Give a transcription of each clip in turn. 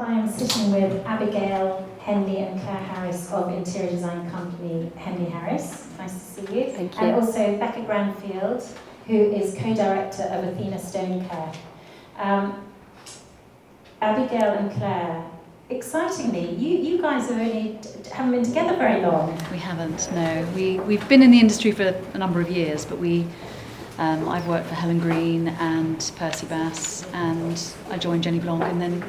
I am sitting with Abigail, Heanly and Claire Harris of interior design company Heanly Harris. Nice to see you. Thank you. And also Becca Cranfield, who is co-director of Artisans of Stonecare. Abigail and Claire, excitingly, you guys haven't been together very long. We haven't, no. We've been in the industry for a number of years, but I've worked for Helen Green and Percy Bass, and I joined Jenny Blanc, and then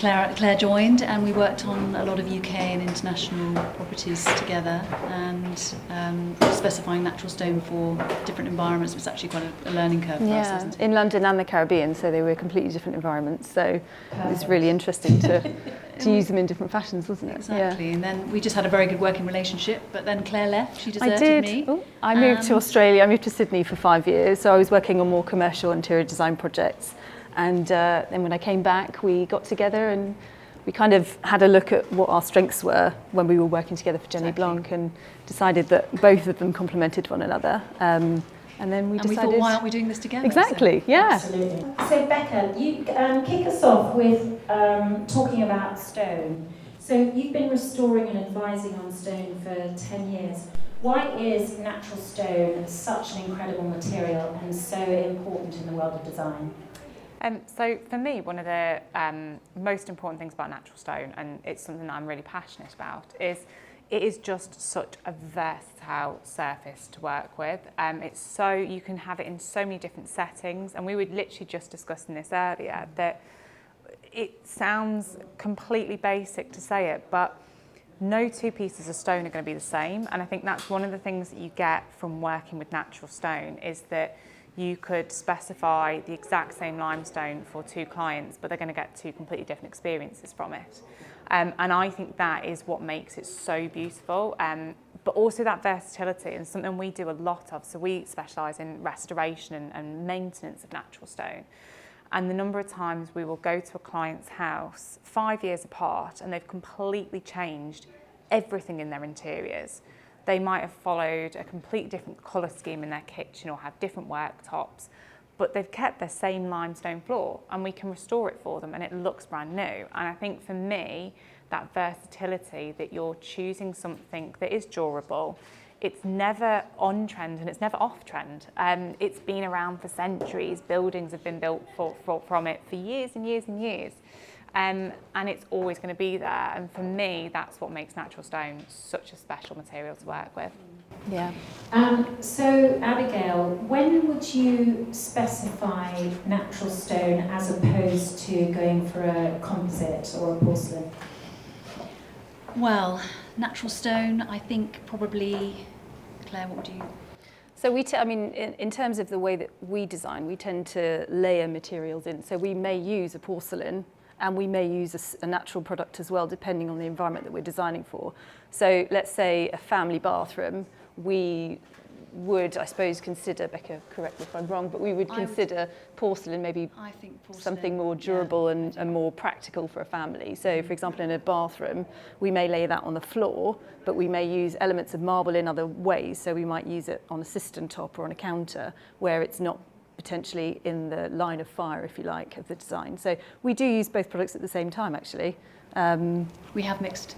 Claire joined, and we worked on a lot of UK and international properties together, and specifying natural stone for different environments was actually quite a learning curve for us, wasn't it? In London and the Caribbean, so they were completely different environments, so it was really interesting to use them in different fashions, wasn't it? Exactly, Yeah. and then we just had a very good working relationship, but then Claire left, she deserted I did. me. I moved to Australia, I moved to Sydney for 5 years, so I was working on more commercial interior design projects. And then when I came back, we got together and we kind of had a look at what our strengths were when we were working together for Jenny Blanc, and decided that both of them complemented one another. And then we decided... we thought, why aren't we doing this together? Exactly, yeah. Absolutely. So Becca, you kick us off with talking about stone. So you've been restoring and advising on stone for 10 years. Why is natural stone such an incredible material and so important in the world of design? So for me, one of the most important things about natural stone, and it's something that I'm really passionate about, is it is just such a versatile surface to work with. It's so, you can have it in so many different settings, and we were literally just discussing this earlier, that it sounds completely basic to say it, but no two pieces of stone are going to be the same, and I think that's one of the things that you get from working with natural stone, is that you could specify the exact same limestone for two clients, but they're going to get two completely different experiences from it. And I think that is what makes it so beautiful, but also that versatility, and something we do a lot of. So we specialise in restoration and maintenance of natural stone. And the number of times we will go to a client's house 5 years apart and they've completely changed everything in their interiors. They might have followed a completely different colour scheme in their kitchen or have different worktops, but they've kept their same limestone floor, and we can restore it for them and it looks brand new. And I think for me, that versatility, that you're choosing something that is durable, it's never on trend and it's never off trend. It's been around for centuries. Buildings have been built from it for years and years and years. And it's always going to be there. And for me, that's what makes natural stone such a special material to work with. Yeah. So Abigail, when would you specify natural stone as opposed to going for a composite or a porcelain? Well, natural stone, I think probably, Claire, what would you? So in terms of the way that we design, we tend to layer materials in. So we may use a porcelain, and we may use a natural product as well, depending on the environment that we're designing for. So let's say a family bathroom, we would, I suppose, consider, Becca, correct me if I'm wrong, but we would consider porcelain maybe something more durable and more practical for a family. So for example, in a bathroom, we may lay that on the floor, but we may use elements of marble in other ways. So we might use it on a cistern top or on a counter where it's not potentially in the line of fire, if you like, of the design. So we do use both products at the same time, actually. We have mixed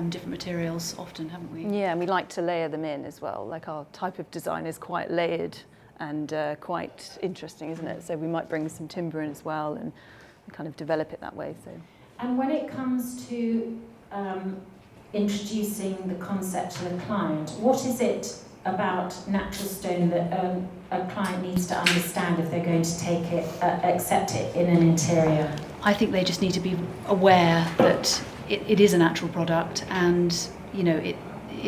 different materials often, haven't we? Yeah, and we like to layer them in as well. Like our type of design is quite layered and quite interesting, isn't it? So we might bring some timber in as well and kind of develop it that way. So. And when it comes to introducing the concept to the client, what is it about natural stone that a client needs to understand if they're going to take it, accept it in an interior? I think they just need to be aware that it is a natural product, and it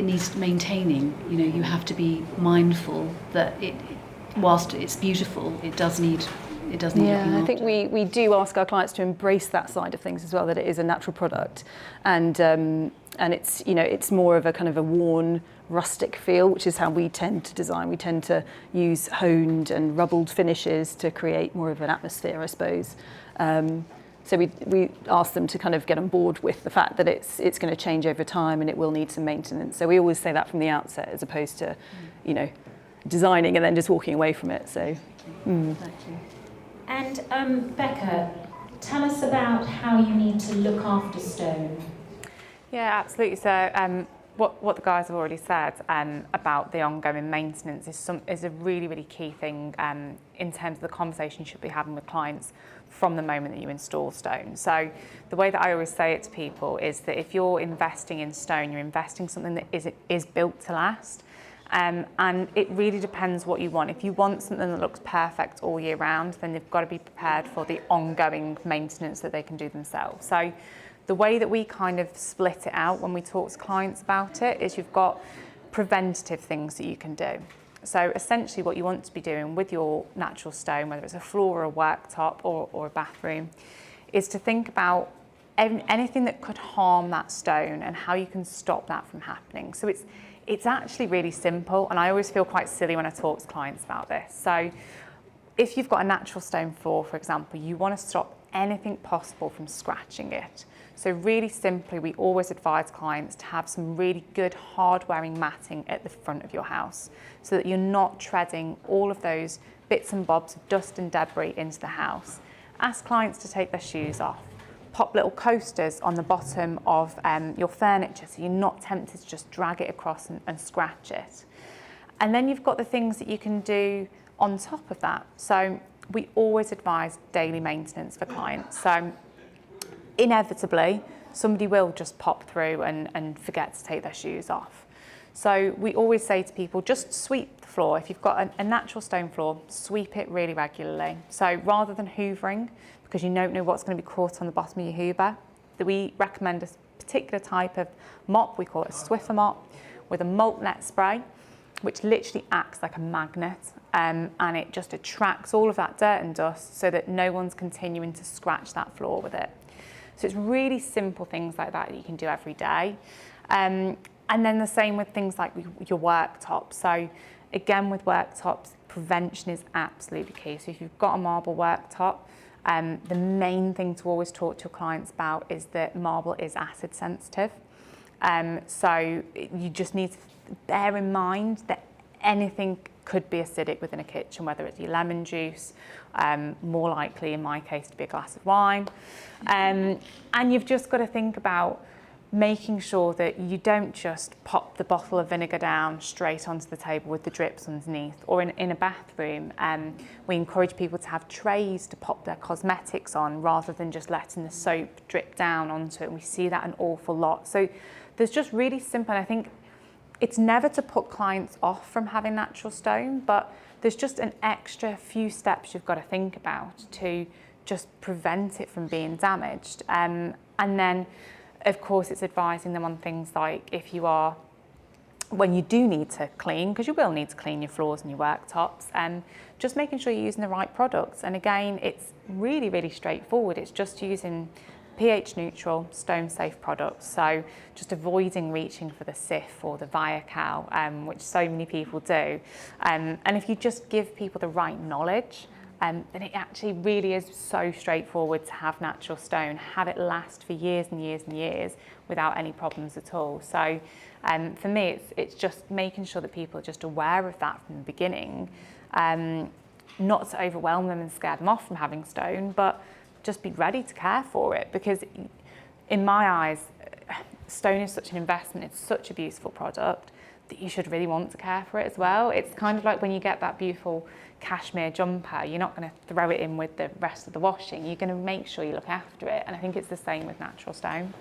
needs maintaining. You have to be mindful that whilst it's beautiful, it does need looking after. I think we do ask our clients to embrace that side of things as well, that it is a natural product, and it's it's more of a kind of a worn, rustic feel, which is how we tend to design. We tend to use honed and rubbled finishes to create more of an atmosphere, I suppose. So we ask them to kind of get on board with the fact that it's going to change over time and it will need some maintenance. So we always say that from the outset, as opposed to, designing and then just walking away from it. So. Exactly. And Becca, tell us about how you need to look after stone. Yeah, absolutely. So what the guys have already said about the ongoing maintenance is a really, really key thing in terms of the conversation you should be having with clients from the moment that you install stone. So the way that I always say it to people is that if you're investing in stone, you're investing something that is built to last. And it really depends what you want. If you want something that looks perfect all year round, then they've got to be prepared for the ongoing maintenance that they can do themselves. So the way that we kind of split it out when we talk to clients about it is you've got preventative things that you can do. So essentially what you want to be doing with your natural stone, whether it's a floor or a worktop or a bathroom, is to think about anything that could harm that stone and how you can stop that from happening. So it's actually really simple, and I always feel quite silly when I talk to clients about this. So if you've got a natural stone floor, for example, you want to stop anything possible from scratching it. So really simply, we always advise clients to have some really good hard-wearing matting at the front of your house so that you're not treading all of those bits and bobs of dust and debris into the house. Ask clients to take their shoes off. Pop little coasters on the bottom of your furniture so you're not tempted to just drag it across and scratch it. And then you've got the things that you can do on top of that. So we always advise daily maintenance for clients. So inevitably, somebody will just pop through and forget to take their shoes off. So we always say to people, just sweep the floor. If you've got a natural stone floor, sweep it really regularly. So rather than hoovering, because you don't know what's going to be caught on the bottom of your hoover, we recommend a particular type of mop. We call it a Swiffer mop with a malt net spray, which literally acts like a magnet, and it just attracts all of that dirt and dust so that no one's continuing to scratch that floor with it. So it's really simple things like that you can do every day. And then the same with things like your worktop. So again, with worktops, prevention is absolutely key. So if you've got a marble worktop, the main thing to always talk to your clients about is that marble is acid sensitive. So you just need to bear in mind that anything could be acidic within a kitchen, whether it's your lemon juice, more likely in my case to be a glass of wine. And you've just got to think about making sure that you don't just pop the bottle of vinegar down straight onto the table with the drips underneath. Or in a bathroom, we encourage people to have trays to pop their cosmetics on rather than just letting the soap drip down onto it. And we see that an awful lot. So there's just really simple, and I think it's never to put clients off from having natural stone, but there's just an extra few steps you've got to think about to just prevent it from being damaged. And then, of course, it's advising them on things like when you do need to clean, because you will need to clean your floors and your worktops, just making sure you're using the right products. And again, it's really, really straightforward. It's just using pH neutral, stone safe products. So just avoiding reaching for the Sif or the Viacal, which so many people do. And if you just give people the right knowledge, then it actually really is so straightforward to have natural stone, have it last for years and years and years without any problems at all. So for me, it's just making sure that people are just aware of that from the beginning, not to overwhelm them and scare them off from having stone, but just be ready to care for it, because in my eyes, stone is such an investment, it's such a beautiful product that you should really want to care for it as well. It's kind of like when you get that beautiful cashmere jumper, you're not going to throw it in with the rest of the washing, you're going to make sure you look after it, and I think it's the same with natural stone.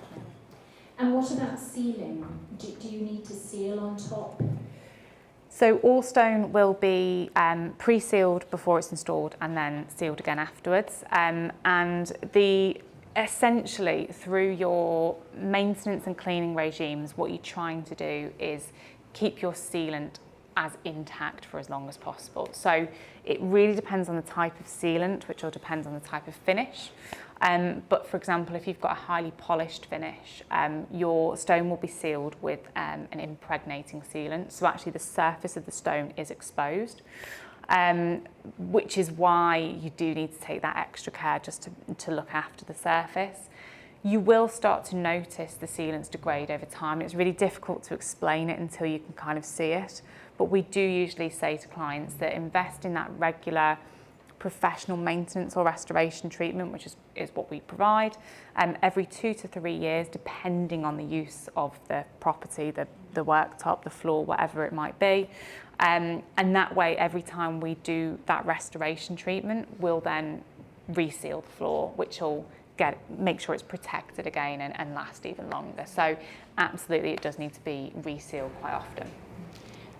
And what about sealing? Do you need to seal on top? So all stone will be pre-sealed before it's installed and then sealed again afterwards. And essentially through your maintenance and cleaning regimes, what you're trying to do is keep your sealant as intact for as long as possible. So it really depends on the type of sealant, which will depend on the type of finish. But for example, if you've got a highly polished finish, your stone will be sealed with an impregnating sealant. So actually the surface of the stone is exposed, which is why you do need to take that extra care just to look after the surface. You will start to notice the sealants degrade over time. It's really difficult to explain it until you can kind of see it. But we do usually say to clients that invest in that regular professional maintenance or restoration treatment, which is what we provide, every 2 to 3 years, depending on the use of the property, the worktop, the floor, whatever it might be. And that way, every time we do that restoration treatment, we'll then reseal the floor, which will make sure it's protected again and last even longer. So absolutely, it does need to be resealed quite often.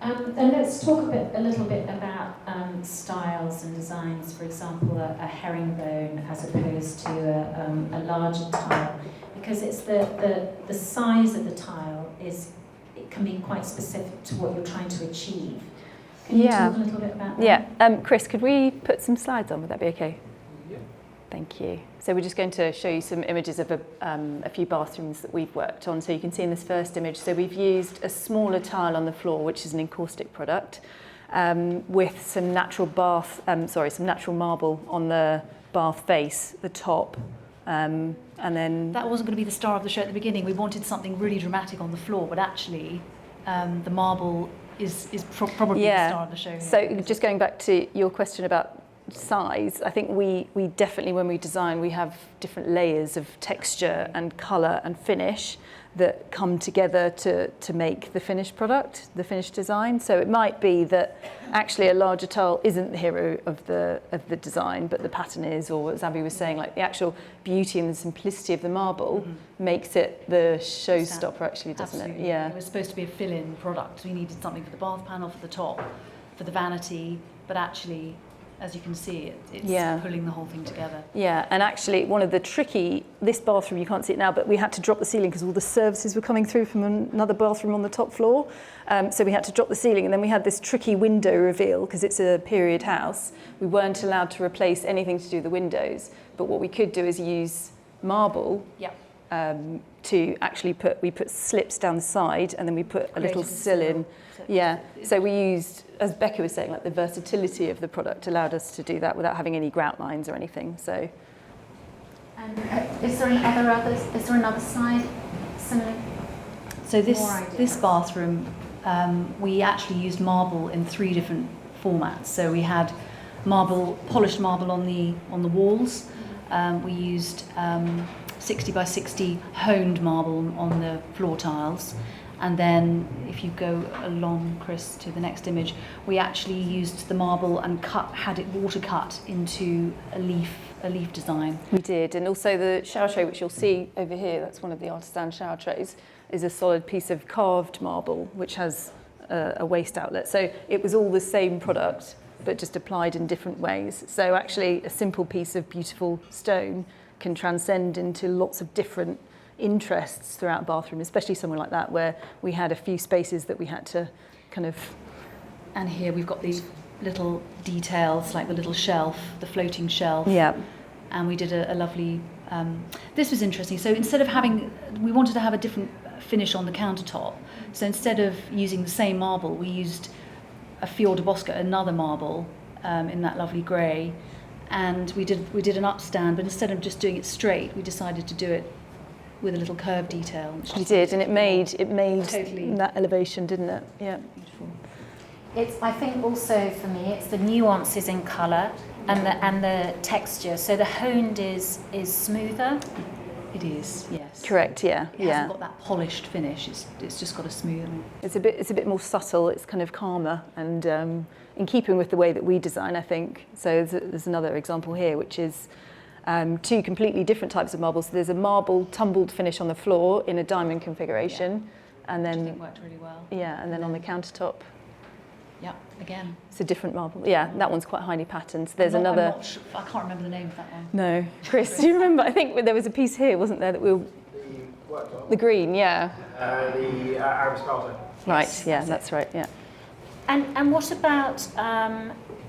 And let's talk a little bit about styles and designs. For example, a herringbone as opposed to a larger tile, because it's the size of the tile it can be quite specific to what you're trying to achieve. Can you talk a little bit about that? Yeah, Chris, could we put some slides on? Would that be okay? Yeah. Thank you. So we're just going to show you some images of a few bathrooms that we've worked on. So you can see in this first image, so we've used a smaller tile on the floor, which is an encaustic product, with some natural some natural marble on the bath face, the top, and then... That wasn't going to be the star of the show at the beginning. We wanted something really dramatic on the floor, but actually the marble is probably the star of the show here. So just going back to your question about size, I think we definitely, when we design, we have different layers of texture and colour and finish that come together to make the finished product, the finished design. So it might be that actually a larger tile isn't the hero of the design, but the pattern is, or as Abby was saying, like the actual beauty and the simplicity of the marble makes it the showstopper, actually, doesn't Absolutely. it? Yeah. It was supposed to be a fill-in product. We needed something for the bath panel, for the top, for the vanity, but actually, as you can see, it's pulling the whole thing together. Yeah, and actually one of the this bathroom, you can't see it now, but we had to drop the ceiling because all the services were coming through from another bathroom on the top floor. So we had to drop the ceiling, and then we had this tricky window reveal because it's a period house. We weren't allowed to replace anything to do with the windows, but what we could do is use marble to actually we put slips down the side, and then we put a little sill in. Yeah, so we used, as Becca was saying, like the versatility of the product allowed us to do that without having any grout lines or anything. So, and is there another side similar? So this bathroom, we actually used marble in 3 different formats. So we had polished marble on the walls. We used 60 by 60 honed marble on the floor tiles. And then if you go along, Chris, to the next image, we actually used the marble and had it water cut into a leaf design. We did, and also the shower tray, which you'll see over here, that's one of the artisan shower trays, is a solid piece of carved marble, which has a waste outlet. So it was all the same product, but just applied in different ways. So actually a simple piece of beautiful stone can transcend into lots of different interests throughout a bathroom, especially somewhere like that where we had a few spaces that we had to kind of... And here we've got these little details, like the little shelf, the floating shelf. Yeah. And we did a lovely... this was interesting. So instead of we wanted to have a different finish on the countertop. So instead of using the same marble, we used a Fior de Bosco, another marble, in that lovely grey. And we did an upstand, but instead of just doing it straight, we decided to do it with a little curved detail. We did, and it made totally that elevation, didn't it? Yeah. Beautiful. I think also for me, it's the nuances in colour and the texture. So the honed is smoother. It is, yes. Correct. Yeah. It hasn't got that polished finish. It's just got a smooth. It's a bit more subtle. It's kind of calmer, and in keeping with the way that we design, I think. So there's another example here, which is 2 completely different types of marbles. So there's a marble tumbled finish on the floor in a diamond configuration, and then which I think worked really well. Yeah, and then on the countertop, yeah, again, it's a different marble. Yeah, that one's quite highly patterned. So there's I'm another. not sure, I can't remember the name of that one. No, Chris, do you remember? I think there was a piece here, wasn't there, that we were... The green, yeah. The Arab Sparta. Right. Yeah, that's right. Yeah. And what about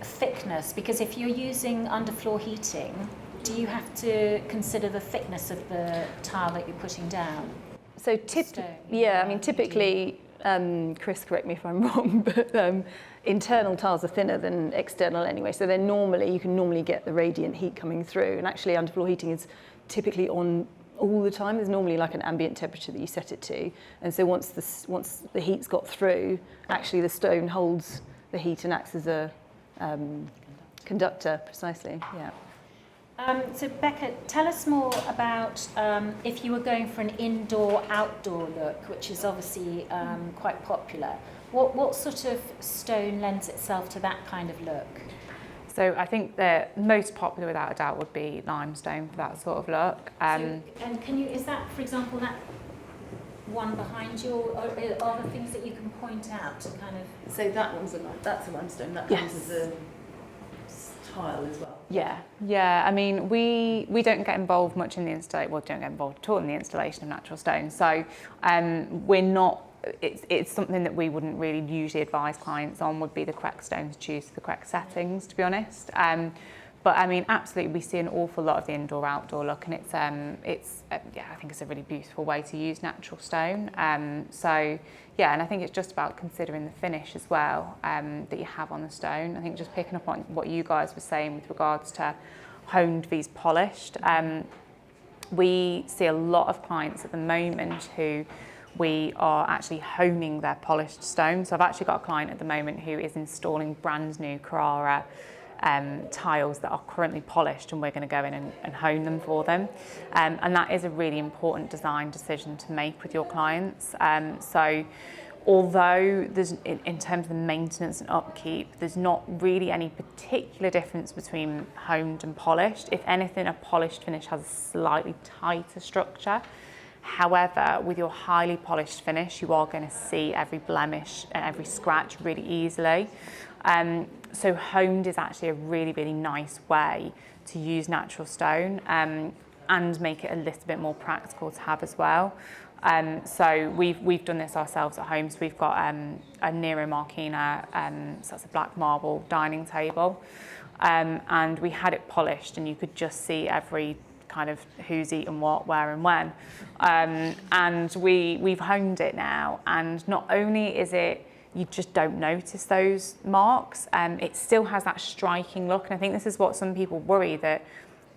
thickness? Because if you're using underfloor heating, do you have to consider the thickness of the tile that you're putting down? So typically, Chris, correct me if I'm wrong, but internal tiles are thinner than external anyway. So you can normally get the radiant heat coming through, and actually underfloor heating is typically on all the time. There's normally like an ambient temperature that you set it to, and so once the heat's got through, actually the stone holds the heat and acts as a Conductor, precisely, yeah. So Becca, tell us more about if you were going for an indoor-outdoor look, which is obviously quite popular. What sort of stone lends itself to that kind of look? So I think the most popular, without a doubt, would be limestone for that sort of look. And is that, for example, that one behind you, or are there things that you can point out to kind of? So that's a limestone, that comes as a tile as well. Yeah. I mean, we don't get involved much in the installation. Well, don't get involved at all in the installation of natural stone. So we're not. It's something that we wouldn't really usually advise clients on. Would be the correct stones to choose for the correct settings, to be honest. But I mean, absolutely, we see an awful lot of the indoor-outdoor look, and I think it's a really beautiful way to use natural stone. So yeah, and I think it's just about considering the finish as well that you have on the stone. I think just picking up on what you guys were saying with regards to honed vs polished. We see a lot of clients at the moment who we are actually honing their polished stone. So I've actually got a client at the moment who is installing brand new Carrara tiles that are currently polished, and we're going to go in and hone them for them. And that is a really important design decision to make with your clients. So although there's, in terms of the maintenance and upkeep, there's not really any particular difference between honed and polished. If anything, a polished finish has a slightly tighter structure. However, with your highly polished finish, you are going to see every blemish and every scratch really easily. So honed is actually a really, really nice way to use natural stone and make it a little bit more practical to have as well. So we've done this ourselves at home. So we've got a Nero Marquina, so that's a black marble dining table, and we had it polished, and you could just see every kind of who's eaten what, where and when. And we've honed it now, and not only is it, you just don't notice those marks, it still has that striking look. And I think this is what some people worry, that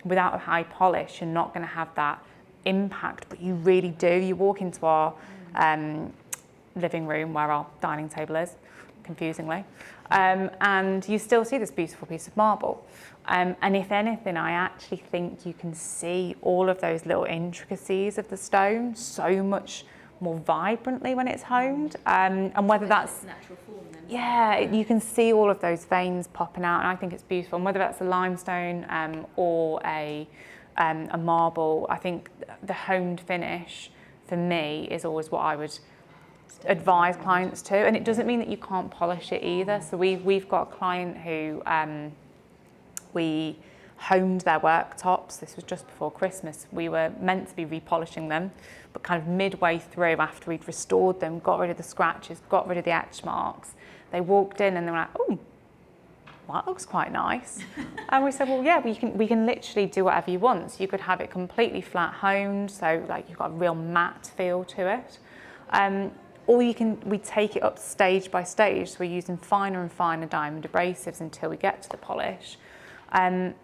without a high polish you're not going to have that impact, but you really do. You walk into our living room where our dining table is, confusingly, and you still see this beautiful piece of marble. And if anything, I actually think you can see all of those little intricacies of the stone so much more vibrantly when it's honed, and whether that's natural form then. Yeah, you can see all of those veins popping out, and I think it's beautiful. And whether that's a limestone or a marble, I think the honed finish for me is always what I would advise clients to. And it doesn't mean that you can't polish it either. So we've got a client who we honed their worktops. This was just before Christmas. We were meant to be repolishing them, but kind of midway through, after we'd restored them, got rid of the scratches, got rid of the etch marks, they walked in and they were like, oh, well, that looks quite nice. And we said, well, yeah, we can literally do whatever you want. So you could have it completely flat honed, so like you've got a real matte feel to it. Or we take it up stage by stage, so we're using finer and finer diamond abrasives until we get to the polish.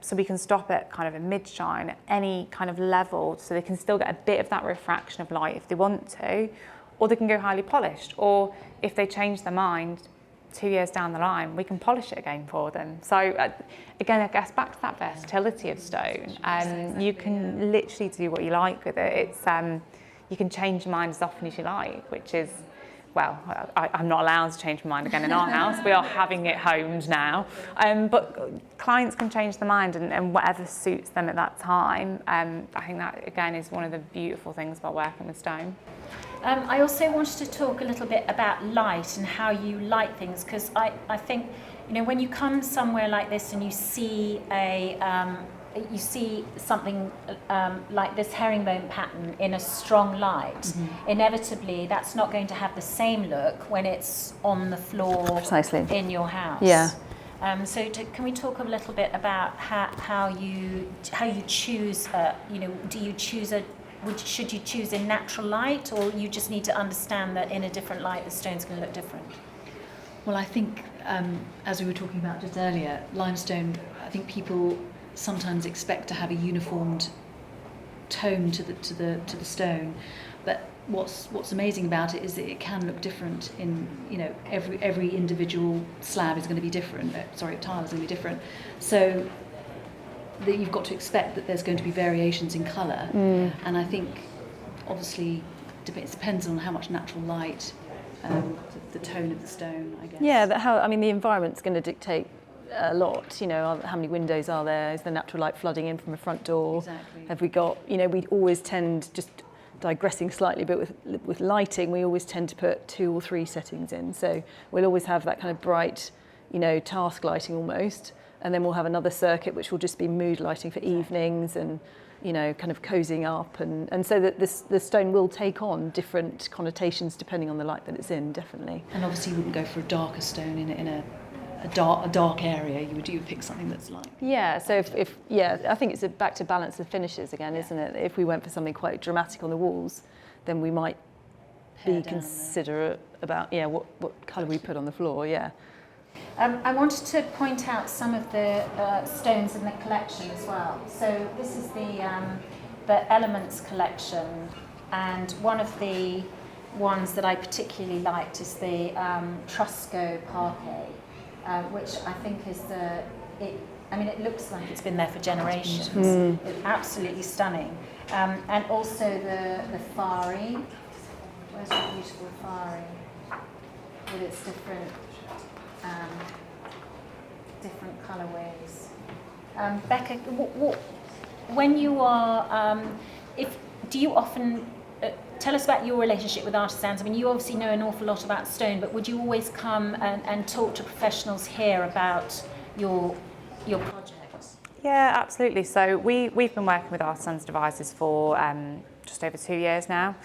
So we can stop at kind of a mid-shine at any kind of level, so they can still get a bit of that refraction of light if they want to, or they can go highly polished, or if they change their mind 2 years down the line, we can polish it again for them. So again, I guess back to that versatility of stone, you can literally do what you like with it. It's you can change your mind as often as you like, which is, well, I'm not allowed to change my mind again in our house. We are having it honed now. But clients can change their mind and whatever suits them at that time. I think that, again, is one of the beautiful things about working with stone. I also wanted to talk a little bit about light and how you light things, because I think, you know, when you come somewhere like this and you see you see something like this herringbone pattern in a strong light, inevitably that's not going to have the same look when it's on the floor Precisely. In your house. Yeah. So can we talk a little bit about how you choose, you know, do you choose should you choose a natural light, or you just need to understand that in a different light the stone's going to look different? Well, I think, as we were talking about just earlier, limestone, I think people sometimes expect to have a uniformed tone to the stone, But what's amazing about it is that it can look different in, every individual slab is going to be different. Tile is going to be different. So that you've got to expect that there's going to be variations in colour. And I think obviously it depends on how much natural light, the tone of the stone, I guess. Yeah, the environment's going to dictate a lot. How many windows are there? Is there natural light flooding in from a front door? Exactly. Have we got? We always tend, just digressing slightly, but with lighting, we always tend to put 2 or 3 settings in. So we'll always have that kind of bright, task lighting almost, and then we'll have another circuit which will just be mood lighting for evenings and kind of cozying up, and so that the stone will take on different connotations depending on the light that it's in, definitely. And obviously you wouldn't go for a darker stone in a dark area. You would pick something that's light. Yeah, so if I think it's back to balance of finishes again, isn't it? If we went for something quite dramatic on the walls, then we might be considerate about what colour we put on the floor. Yeah. I wanted to point out some of the stones in the collection as well. So this is the Elements collection, and one of the ones that I particularly liked is the Trusco parquet, which I think is it looks like it's been there for generations. It's absolutely stunning. And also the Fari. Where's the beautiful Fari? With its different colourways. Becca, when you are, do you often tell us about your relationship with artisans? I mean, you obviously know an awful lot about stone, but would you always come and talk to professionals here about your projects? Yeah, absolutely. So we've been working with Artisans of Devizes for just over 2 years now.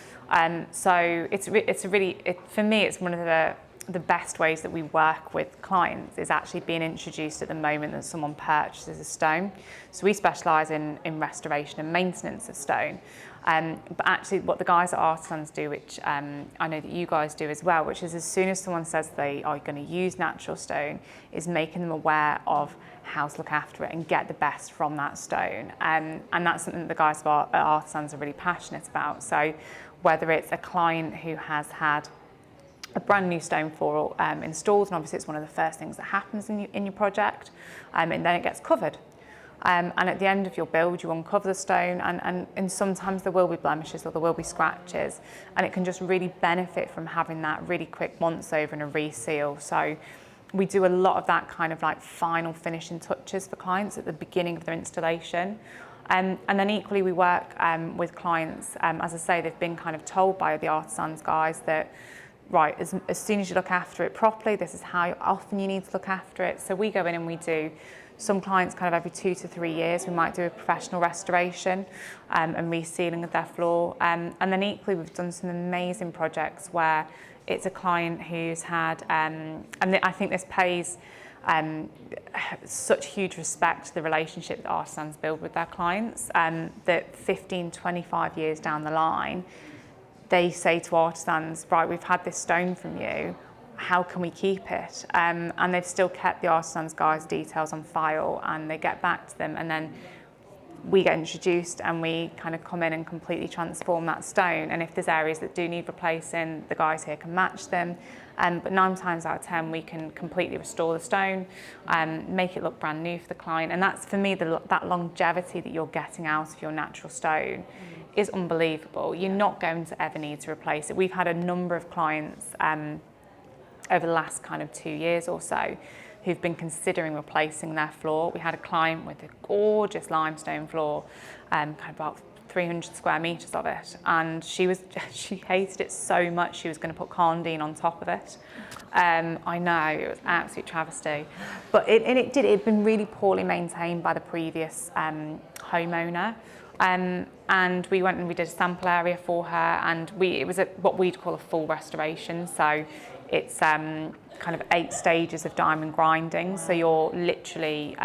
So for me, it's one of the best ways that we work with clients is actually being introduced at the moment that someone purchases a stone. So we specialise in restoration and maintenance of stone. But actually what the guys at Artisans do, which I know that you guys do as well, which is as soon as someone says they are going to use natural stone, is making them aware of how to look after it and get the best from that stone. And that's something that the guys at Artisans are really passionate about. So whether it's a client who has had a brand new stone floor installed, and obviously it's one of the first things that happens in your project, and then it gets covered. And at the end of your build, you uncover the stone, and sometimes there will be blemishes or there will be scratches, and it can just really benefit from having that really quick once over and a reseal. So we do a lot of that kind of like final finishing touches for clients at the beginning of their installation. And then equally we work with clients, as I say, they've been kind of told by the Artisans guys that, right, as soon as you look after it properly, this is how often you need to look after it. So we go in and we do, some clients kind of every 2 to 3 years, we might do a professional restoration and resealing of their floor. And then equally, we've done some amazing projects where it's a client who's had, and I think this pays such huge respect to the relationship that artisans build with their clients, that 15, 25 years down the line, they say to artisans, right, we've had this stone from you, how can we keep it? And they've still kept the artisans guys' details on file, and they get back to them, and then we get introduced and we kind of come in and completely transform that stone. And if there's areas that do need replacing, the guys here can match them. But 9 times out of 10, we can completely restore the stone, make it look brand new for the client. And that's, for me, that longevity that you're getting out of your natural stone is unbelievable. You're not going to ever need to replace it. We've had a number of clients over the last kind of 2 years or so who've been considering replacing their floor. We had a client with a gorgeous limestone floor, kind of about 300 square metres of it, and she hated it so much she was going to put Carndean on top of it. I know, it was an absolute travesty, but it'd been really poorly maintained by the previous homeowner. And we went and we did a sample area for her, and it was what we'd call a full restoration. So it's kind of 8 stages of diamond grinding. So you're literally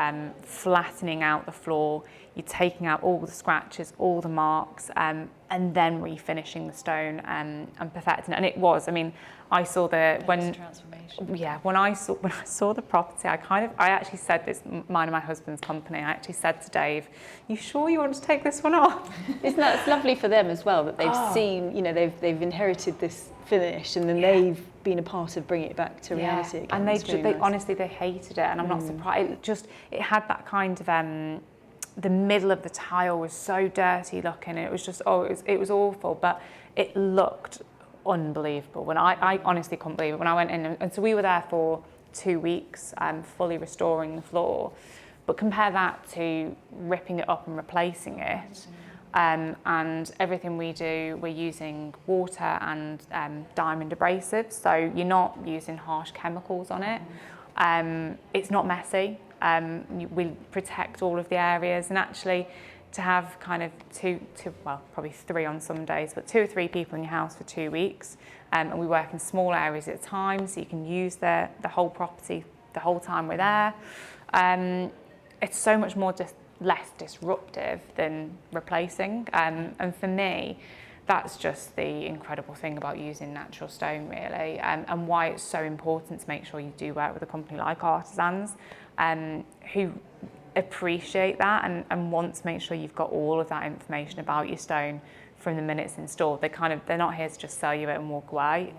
flattening out the floor, you're taking out all the scratches, all the marks, and then refinishing the stone and perfecting it. And it was, I mean, I saw when I saw the property, I actually said this, mine and my husband's company, I actually said to Dave, "You sure you want to take this one off?" Isn't that, it's lovely for them as well that they've seen, you know, they've inherited this finish, and then they've been a part of bringing it back to reality again. And they nice. honestly, they hated it, and I'm not surprised. It had that kind of the middle of the tile was so dirty looking. It was just it was awful, but it looked unbelievable. When I honestly couldn't believe it when I went in, and so we were there for 2 weeks, fully restoring the floor. But compare that to ripping it up and replacing it. And everything we do, we're using water and diamond abrasives, so you're not using harsh chemicals on it. It's not messy. We protect all of the areas, and actually to have kind of probably 3 on some days, but 2 or 3 people in your house for 2 weeks, and we work in small areas at a time, so you can use the whole property the whole time we're there. It's so much more less disruptive than replacing, and for me that's just the incredible thing about using natural stone, really, and why it's so important to make sure you do work with a company like Artisans, who appreciate that and want to make sure you've got all of that information about your stone from the minute it's installed. They're not here to just sell you it and walk away.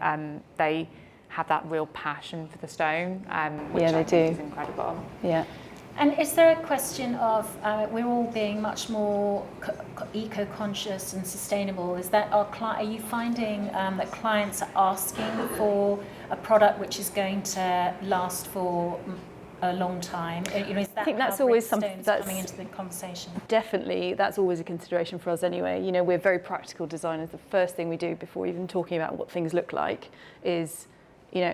They have that real passion for the stone, which I think is incredible. Yeah. And is there a question of we're all being much more eco-conscious and sustainable? Are you finding that clients are asking for a product which is going to last for a long time? You know, is that I think that's how always something Brickstone's that's coming into the conversation. Definitely, that's always a consideration for us anyway. You know, we're very practical designers. The first thing we do before even talking about what things look like is, you know,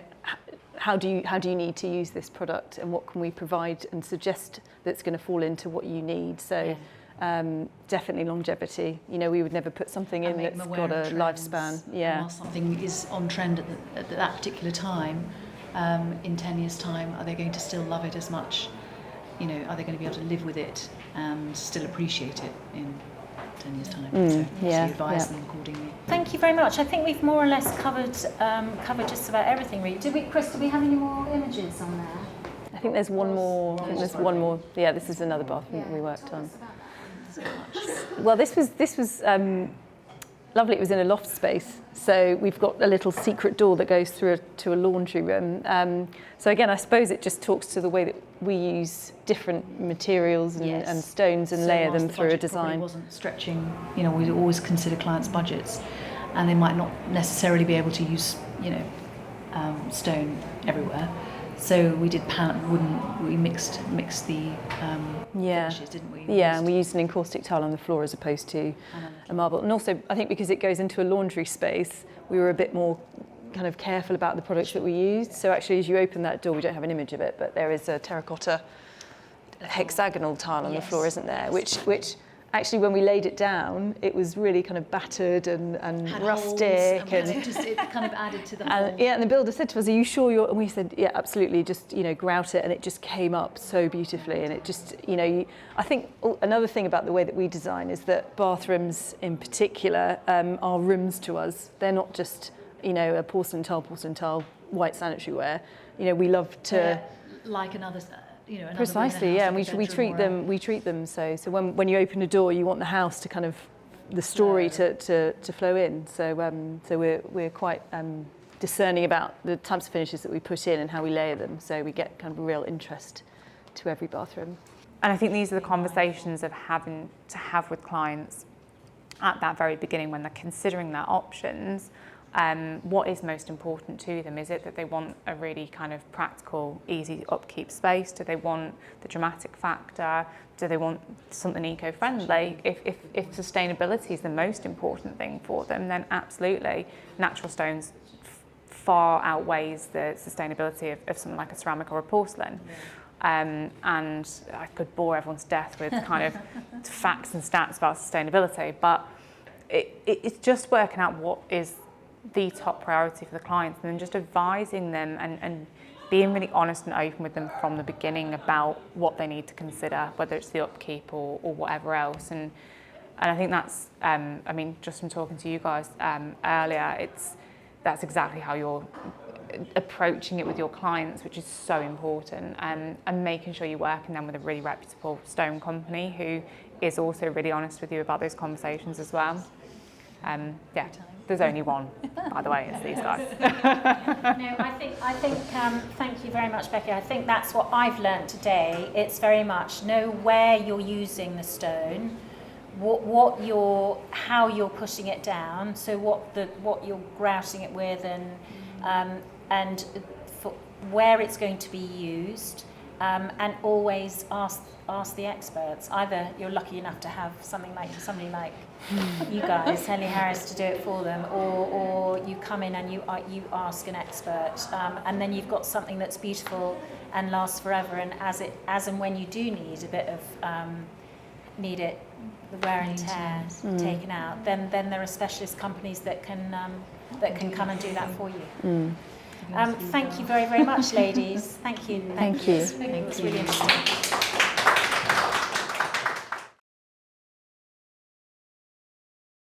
how do you need to use this product, and what can we provide and suggest that's going to fall into what you need. So definitely longevity. You know, we would never put something in that's got a lifespan. Yeah. While something is on trend at that particular time, in 10 years' time, are they going to still love it as much? You know, are they going to be able to live with it and still appreciate it in 10 years' time? So you advise them accordingly. Thank you very much. I think we've more or less covered just about everything, really. Chris, do we have any more images on there? I think there's one more. Yeah, this is another bathroom that we worked on. Well, this was lovely. It was in a loft space, so we've got a little secret door that goes through to a laundry room. So again, I suppose it just talks to the way that we use different materials and stones and layer them through a design. Wasn't stretching. You know, we always consider clients' budgets, and they might not necessarily be able to use, you know, stone everywhere. So we did wooden. We mixed the finishes, didn't we? Yeah, and we used an encaustic tile on the floor as opposed to a marble. And also, I think because it goes into a laundry space, we were a bit more kind of careful about the products that we used. So actually, as you open that door, we don't have an image of it, but there is a terracotta hexagonal tile on the floor, isn't there? Which actually, when we laid it down, it was really kind of battered and rustic, and it kind of added to the whole. And the builder said to us, "Are you sure you're?" And we said, "Yeah, absolutely. Just, you know, grout it," and it just came up so beautifully. And it just, you know, I think another thing about the way that we design is that bathrooms, in particular, are rooms to us. They're not just, you know, a porcelain tile, white sanitary ware. You know, we love to like another. You know, precisely, yeah, and we treat them so when you open a door, you want the house to kind of the story to flow in. So we're quite discerning about the types of finishes that we put in and how we layer them, so we get kind of a real interest to every bathroom. And I think these are the conversations of having to have with clients at that very beginning when they're considering their options. What is most important to them? Is it that they want a really kind of practical, easy upkeep space? Do they want the dramatic factor? Do they want something eco-friendly? If sustainability is the most important thing for them, then absolutely, natural stones far outweighs the sustainability of something like a ceramic or a porcelain. And I could bore everyone to death with kind of facts and stats about sustainability, but it's just working out what is the top priority for the clients, and then just advising them and being really honest and open with them from the beginning about what they need to consider, whether it's the upkeep or whatever else. And I think that's, I mean, just from talking to you guys earlier, that's exactly how you're approaching it with your clients, which is so important, and making sure you're working then with a really reputable stone company who is also really honest with you about those conversations as well. Yeah, there's only one, by the way, it's these guys. No, I think thank you very much, Becca. I think that's what I've learned today. It's very much know where you're using the stone, how you're pushing it down, so what you're grouting it with, and for where it's going to be used, and always ask the experts. Either you're lucky enough to have somebody like you guys, Heanly Harris, to do it for them, or you come in and you ask an expert, and then you've got something that's beautiful and lasts forever. And as and when you do need a bit of the wear and tear taken out, then there are specialist companies that can come and do that for you. Thank you very, very much, ladies. Thank you. Thank you. It was really interesting.